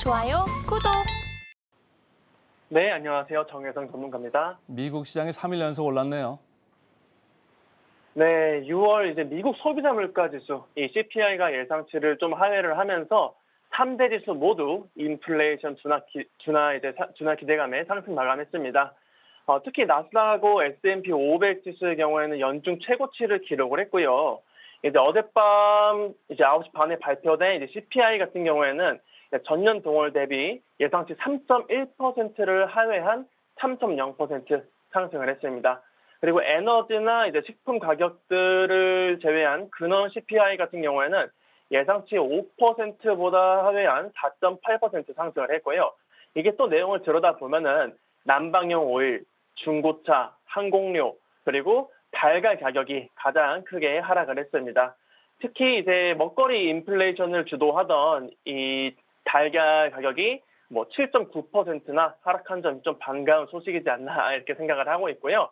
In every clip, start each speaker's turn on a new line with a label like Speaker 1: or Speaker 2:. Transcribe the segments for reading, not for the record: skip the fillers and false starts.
Speaker 1: 좋아요, 구독.
Speaker 2: 네, 안녕하세요. 정혜성 전문가입니다.
Speaker 3: 미국 시장이 3일 연속 올랐네요.
Speaker 2: 네, 6월 이제 미국 소비자 물가 지수, 이 CPI가 예상치를 좀 하회를 하면서 3대 지수 모두 인플레이션 둔화 기대감에 상승 마감했습니다. 특히 나스닥하고 S&P 500 지수의 경우에는 연중 최고치를 기록을 했고요. 이제 어젯밤 이제 9시 반에 발표된 이제 CPI 같은 경우에는 전년 동월 대비 예상치 3.1%를 하회한 3.0% 상승을 했습니다. 그리고 에너지나 이제 식품 가격들을 제외한 근원 CPI 같은 경우에는 예상치 5%보다 하회한 4.8% 상승을 했고요. 이게 또 내용을 들여다보면은 난방용 오일, 중고차, 항공료, 그리고 달걀 가격이 가장 크게 하락을 했습니다. 특히 이제 먹거리 인플레이션을 주도하던 이 달걀 가격이 7.9%나 하락한 점이 좀 반가운 소식이지 않나 이렇게 생각을 하고 있고요.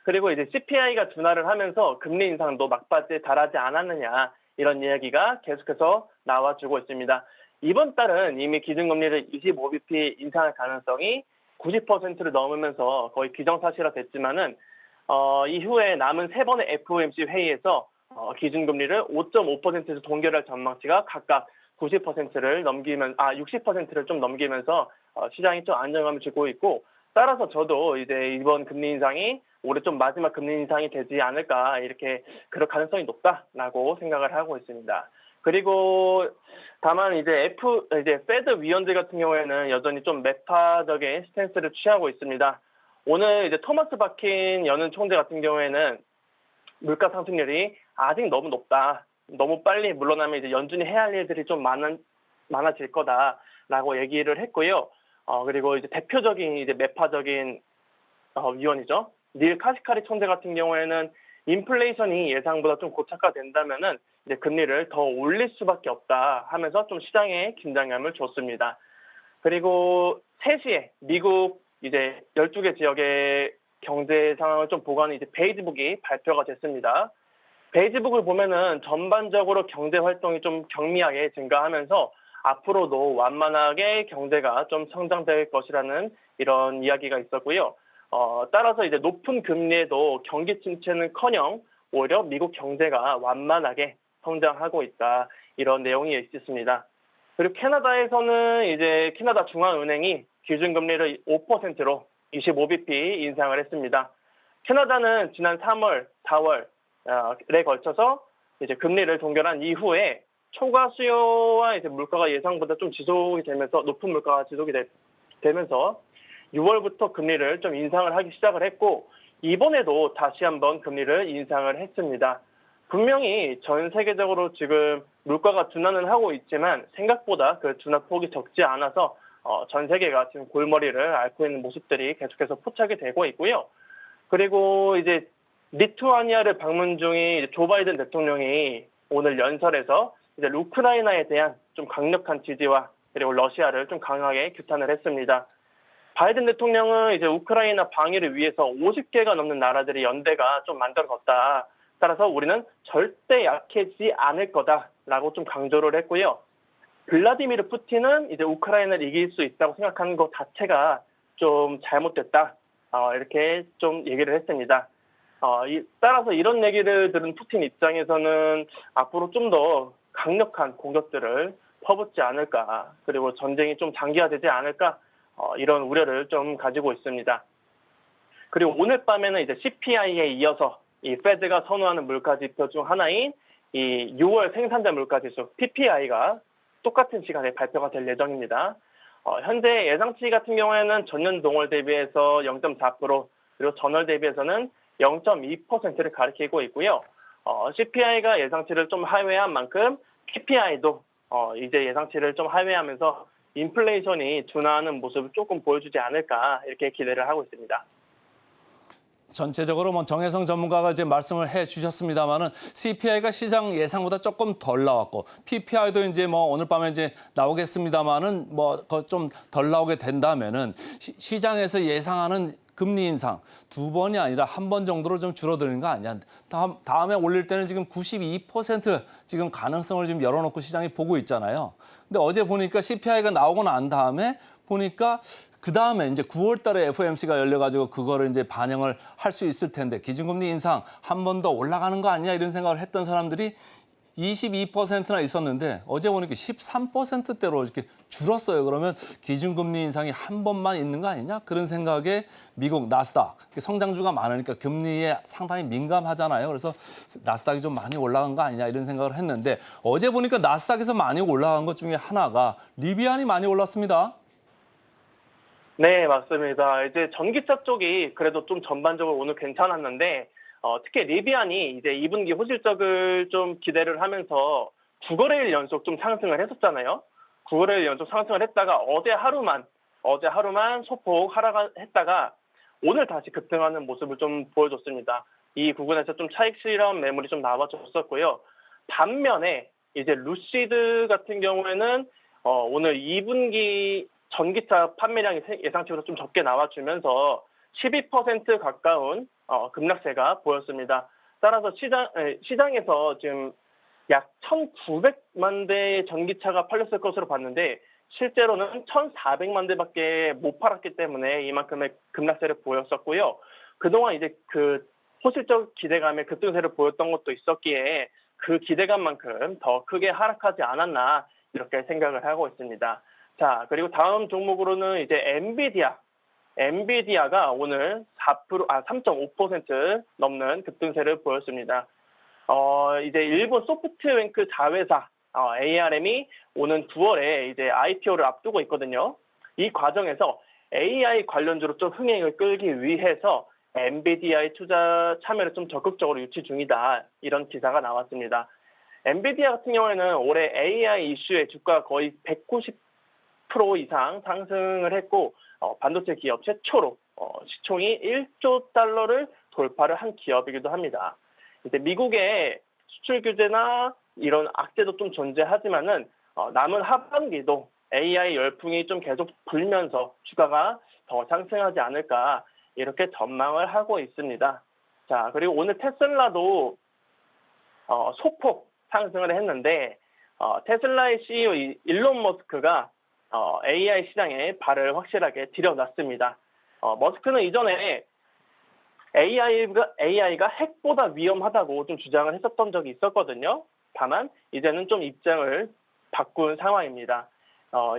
Speaker 2: 그리고 이제 CPI가 둔화를 하면서 금리 인상도 막바지에 달하지 않았느냐 이런 이야기가 계속해서 나와주고 있습니다. 이번 달은 이미 기준금리를 25bp 인상할 가능성이 90%를 넘으면서 거의 기정사실화 됐지만은 이후에 남은 3번의 FOMC 회의에서 기준금리를 5.5%에서 동결할 전망치가 각각 90%를 넘기면 60%를 좀 넘기면서 시장이 좀 안정감을 주고 있고, 따라서 저도 이제 이번 금리 인상이 올해 좀 마지막 금리 인상이 되지 않을까 이렇게 그럴 가능성이 높다라고 생각을 하고 있습니다. 그리고 다만 이제 페드 위원들 같은 경우에는 여전히 좀 매파적인 스탠스를 취하고 있습니다. 오늘 이제 토마스 바킨 연은 총재 같은 경우에는 물가 상승률이 아직 너무 높다. 너무 빨리 물러나면 이제 연준이 해야 할 일들이 좀 많아질 거다라고 얘기를 했고요. 그리고 이제 대표적인 이제 매파적인 위원이죠. 닐 카시카리 총재 같은 경우에는 인플레이션이 예상보다 좀 고착화된다면은 이제 금리를 더 올릴 수밖에 없다 하면서 좀 시장에 긴장감을 줬습니다. 그리고 3시에 미국 이제 12개 지역의 경제 상황을 좀 보고하는 이제 베이지북이 발표가 됐습니다. 베이지북을 보면은 전반적으로 경제 활동이 좀 경미하게 증가하면서 앞으로도 완만하게 경제가 좀 성장될 것이라는 이런 이야기가 있었고요. 따라서 이제 높은 금리에도 경기 침체는커녕 오히려 미국 경제가 완만하게 성장하고 있다. 이런 내용이 있습니다. 그리고 캐나다에서는 이제 캐나다 중앙은행이 기준금리를 5%로 25bp 인상을 했습니다. 캐나다는 지난 3월, 4월에 걸쳐서 이제 금리를 동결한 이후에 초과 수요와 이제 물가가 예상보다 좀 지속이 되면서 높은 물가가 지속이 되면서 6월부터 금리를 좀 인상을 하기 시작을 했고, 이번에도 다시 한번 금리를 인상을 했습니다. 분명히 전 세계적으로 지금 물가가 둔화는 하고 있지만 생각보다 그 둔화폭이 적지 않아서 전 세계가 지금 골머리를 앓고 있는 모습들이 계속해서 포착이 되고 있고요. 그리고 이제 리투아니아를 방문 중인 조 바이든 대통령이 오늘 연설에서 이제 우크라이나에 대한 좀 강력한 지지와 그리고 러시아를 좀 강하게 규탄을 했습니다. 바이든 대통령은 이제 우크라이나 방위를 위해서 50개가 넘는 나라들이 연대가 좀 만들어졌다. 따라서 우리는 절대 약해지지 않을 거다라고 좀 강조를 했고요. 블라디미르 푸틴은 이제 우크라이나를 이길 수 있다고 생각하는 것 자체가 좀 잘못됐다. 이렇게 좀 얘기를 했습니다. 따라서 이런 얘기를 들은 푸틴 입장에서는 앞으로 좀 더 강력한 공격들을 퍼붓지 않을까, 그리고 전쟁이 좀 장기화되지 않을까, 이런 우려를 좀 가지고 있습니다. 그리고 오늘 밤에는 이제 CPI에 이어서 이 페드가 선호하는 물가 지표 중 하나인 이 6월 생산자 물가 지수 PPI가 똑같은 시간에 발표가 될 예정입니다. 현재 예상치 같은 경우에는 전년 동월 대비해서 0.4%, 그리고 전월 대비해서는 0.2%를 가리키고 있고요. CPI가 예상치를 좀 하회한 만큼 PPI도 이제 예상치를 좀 하회하면서 인플레이션이 둔화하는 모습을 조금 보여주지 않을까 이렇게 기대를 하고 있습니다.
Speaker 3: 전체적으로 정혜성 전문가가 이제 말씀을 해주셨습니다만은 CPI가 시장 예상보다 조금 덜 나왔고 PPI도 이제 오늘 밤에 이제 나오겠습니다만은 좀 덜 나오게 된다면은 시장에서 예상하는 금리 인상 2번이 아니라 1번 정도로 좀 줄어드는 거 아니냐. 다음에 올릴 때는 지금 92% 지금 가능성을 지금 열어놓고 시장이 보고 있잖아요. 근데 어제 보니까 CPI가 나오고 난 다음에 보니까 그 다음에 이제 9월 달에 FOMC가 열려가지고 그거를 이제 반영을 할 수 있을 텐데 기준금리 인상 한 번 더 올라가는 거 아니냐 이런 생각을 했던 사람들이 22%나 있었는데 어제 보니까 13%대로 이렇게 줄었어요. 그러면 기준금리 인상이 한 번만 있는 거 아니냐? 그런 생각에 미국 나스닥, 성장주가 많으니까 금리에 상당히 민감하잖아요. 그래서 나스닥이 좀 많이 올라간 거 아니냐 이런 생각을 했는데 어제 보니까 나스닥에서 많이 올라간 것 중에 하나가 리비안이 많이 올랐습니다.
Speaker 2: 네, 맞습니다. 이제 전기차 쪽이 그래도 좀 전반적으로 오늘 괜찮았는데, 특히 리비안이 이제 2분기 호실적을 좀 기대를 하면서 9거래일 연속 좀 상승을 했었잖아요. 9거래일 연속 상승을 했다가 어제 하루만 소폭 하락했다가 오늘 다시 급등하는 모습을 좀 보여줬습니다. 이 부분에서 좀 차익 실현 매물이 좀 나와줬었고요. 반면에 이제 루시드 같은 경우에는 오늘 2분기 전기차 판매량이 예상치보다 좀 적게 나와주면서 12% 가까운 급락세가 보였습니다. 따라서 시장에서 지금 약 1,900만 대의 전기차가 팔렸을 것으로 봤는데 실제로는 1,400만 대밖에 못 팔았기 때문에 이만큼의 급락세를 보였었고요. 그동안 이제 그 호실적 기대감에 급등세를 보였던 것도 있었기에 그 기대감만큼 더 크게 하락하지 않았나 이렇게 생각을 하고 있습니다. 자, 그리고 다음 종목으로는 이제 엔비디아가 오늘 3.5% 넘는 급등세를 보였습니다. 이제 일본 소프트뱅크 자회사 ARM이 오는 9월에 이제 IPO를 앞두고 있거든요. 이 과정에서 AI 관련주로 좀 흥행을 끌기 위해서 엔비디아의 투자 참여를 좀 적극적으로 유치 중이다. 이런 기사가 나왔습니다. 엔비디아 같은 경우에는 올해 AI 이슈의 주가가 거의 190% 이상 상승을 했고 반도체 기업 최초로 시총이 1조 달러를 돌파를 한 기업이기도 합니다. 이제 미국의 수출 규제나 이런 악재도 좀 존재하지만은 남은 하반기도 AI 열풍이 좀 계속 불면서 주가가 더 상승하지 않을까 이렇게 전망을 하고 있습니다. 자, 그리고 오늘 테슬라도 소폭 상승을 했는데 테슬라의 CEO 일론 머스크가 AI 시장에 발을 확실하게 들여놨습니다. 머스크는 이전에 AI가 핵보다 위험하다고 좀 주장을 했었던 적이 있었거든요. 다만 이제는 좀 입장을 바꾼 상황입니다.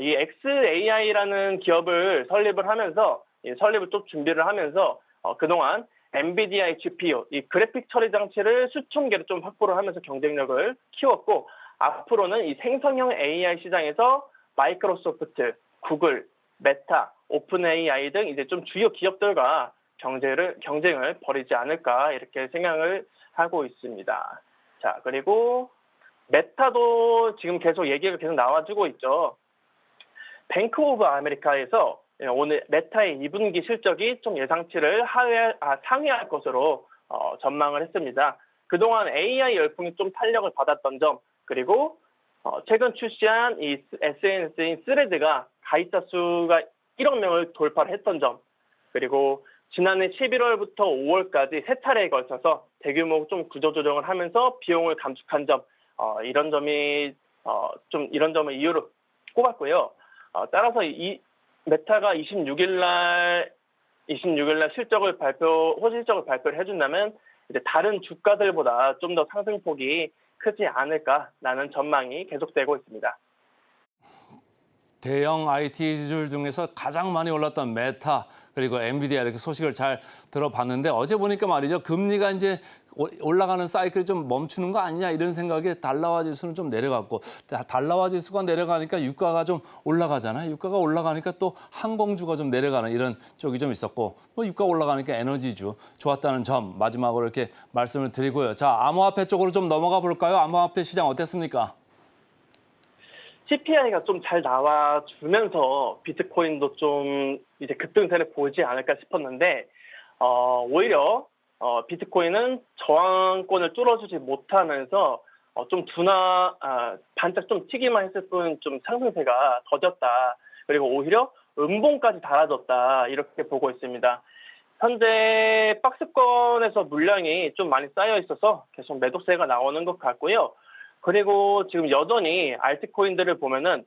Speaker 2: 이 xAI라는 기업을 설립을 좀 준비를 하면서 그동안 엔비디아의 GPU, 이 그래픽 처리 장치를 수천 개를 좀 확보를 하면서 경쟁력을 키웠고 앞으로는 이 생성형 AI 시장에서 마이크로소프트, 구글, 메타, 오픈 AI 등 이제 좀 주요 기업들과 경쟁을 벌이지 않을까 이렇게 생각을 하고 있습니다. 자, 그리고 메타도 지금 얘기가 계속 나와주고 있죠. 뱅크 오브 아메리카에서 오늘 메타의 2분기 실적이 좀 예상치를 상회할 것으로 전망을 했습니다. 그동안 AI 열풍이 좀 탄력을 받았던 점, 그리고 최근 출시한 이 SNS인 스레드가 가입자 수가 1억 명을 돌파를 했던 점, 그리고 지난해 11월부터 5월까지 세 차례에 걸쳐서 대규모 좀 구조조정을 하면서 비용을 감축한 점, 이런 점을 이유로 꼽았고요. 따라서 이 메타가 26일 날 호실적을 발표를 해준다면 이제 다른 주가들보다 좀 더 상승폭이 크지 않을까라는 전망이 계속되고 있습니다.
Speaker 3: 대형 IT들 중에서 가장 많이 올랐던 메타 그리고 엔비디아 이렇게 소식을 잘 들어봤는데 어제 보니까 말이죠. 금리가 이제 올라가는 사이클이 좀 멈추는 거 아니냐 이런 생각에 달러화 지수는 좀 내려갔고 달러화 지수가 내려가니까 유가가 좀 올라가잖아요. 유가가 올라가니까 또 항공주가 좀 내려가는 이런 쪽이 좀 있었고 유가 올라가니까 에너지주 좋았다는 점 마지막으로 이렇게 말씀을 드리고요. 자, 암호화폐 쪽으로 좀 넘어가 볼까요? 암호화폐 시장 어땠습니까?
Speaker 2: CPI가 좀 잘 나와주면서 비트코인도 좀 이제 급등세를 보이지 않을까 싶었는데 오히려 비트코인은 저항권을 뚫어주지 못하면서 좀 반짝 좀 튀기만 했을 뿐 좀 상승세가 더뎠다. 그리고 오히려 음봉까지 달아졌다 이렇게 보고 있습니다. 현재 박스권에서 물량이 좀 많이 쌓여 있어서 계속 매도세가 나오는 것 같고요. 그리고 지금 여전히 알트코인들을 보면은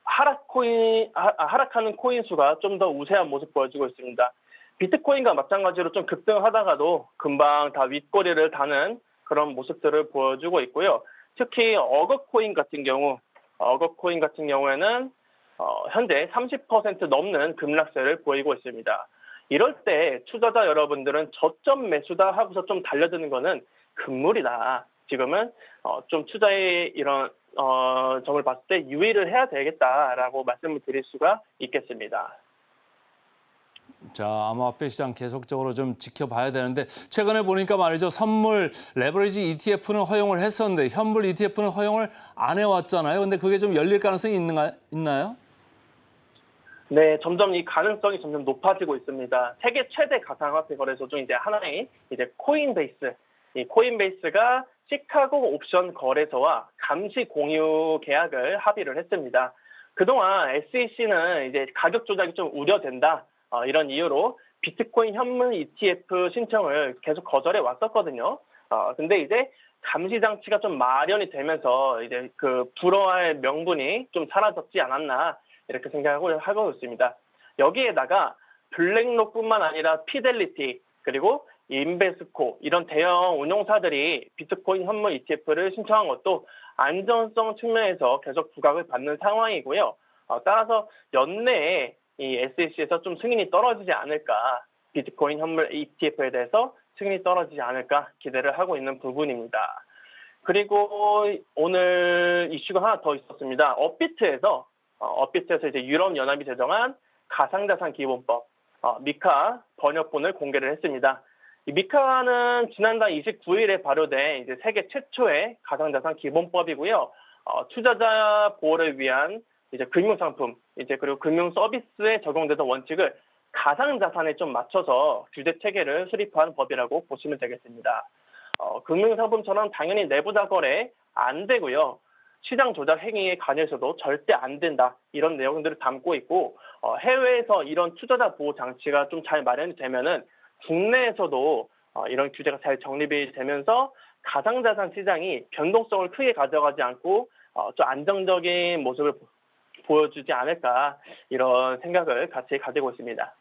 Speaker 2: 하락하는 코인 수가 좀 더 우세한 모습 보여주고 있습니다. 비트코인과 마찬가지로 좀 급등하다가도 금방 다 윗꼬리를 다는 그런 모습들을 보여주고 있고요. 특히 어거코인 같은 경우에는 현재 30% 넘는 급락세를 보이고 있습니다. 이럴 때 투자자 여러분들은 저점 매수다 하고서 좀 달려드는 거는 금물이다. 지금은 좀 투자의 이런 점을 봤을 때 유의를 해야 되겠다라고 말씀을 드릴 수가 있겠습니다.
Speaker 3: 자, 암호화폐 시장 계속적으로 좀 지켜봐야 되는데 최근에 보니까 말이죠. 선물 레버리지 ETF는 허용을 했었는데 현물 ETF는 허용을 안 해왔잖아요. 근데 그게 좀 열릴 가능성이 있나요?
Speaker 2: 네, 점점 이 가능성이 점점 높아지고 있습니다. 세계 최대 가상화폐 거래소 중 이제 하나인 코인베이스. 이 코인베이스가 시카고 옵션 거래소와 감시 공유 계약을 합의를 했습니다. 그동안 SEC는 이제 가격 조작이 좀 우려된다. 이런 이유로 비트코인 현물 ETF 신청을 계속 거절해 왔었거든요. 근데 이제 감시 장치가 좀 마련이 되면서 이제 그 불허할 명분이 좀 사라졌지 않았나 이렇게 생각을 하고 있습니다. 여기에다가 블랙록뿐만 아니라 피델리티 그리고 인베스코 이런 대형 운용사들이 비트코인 현물 ETF를 신청한 것도 안전성 측면에서 계속 부각을 받는 상황이고요. 따라서 연내에 이 SEC에서 좀 승인이 떨어지지 않을까, 비트코인 현물 ETF에 대해서 승인이 떨어지지 않을까 기대를 하고 있는 부분입니다. 그리고 오늘 이슈가 하나 더 있었습니다. 업비트에서 이제 유럽연합이 제정한 가상자산 기본법, 미카 번역본을 공개를 했습니다. 이 미카는 지난달 29일에 발효된 이제 세계 최초의 가상자산 기본법이고요. 투자자 보호를 위한 이제 금융상품, 그리고 금융 서비스에 적용되던 원칙을 가상자산에 좀 맞춰서 규제 체계를 수립한 법이라고 보시면 되겠습니다. 금융상품처럼 당연히 내부자 거래 안 되고요. 시장 조작 행위에 관해서도 절대 안 된다. 이런 내용들을 담고 있고, 해외에서 이런 투자자 보호 장치가 좀 잘 마련이 되면은 국내에서도 이런 규제가 잘 정립이 되면서 가상자산 시장이 변동성을 크게 가져가지 않고 좀 안정적인 모습을 보여주지 않을까 이런 생각을 같이 가지고 있습니다.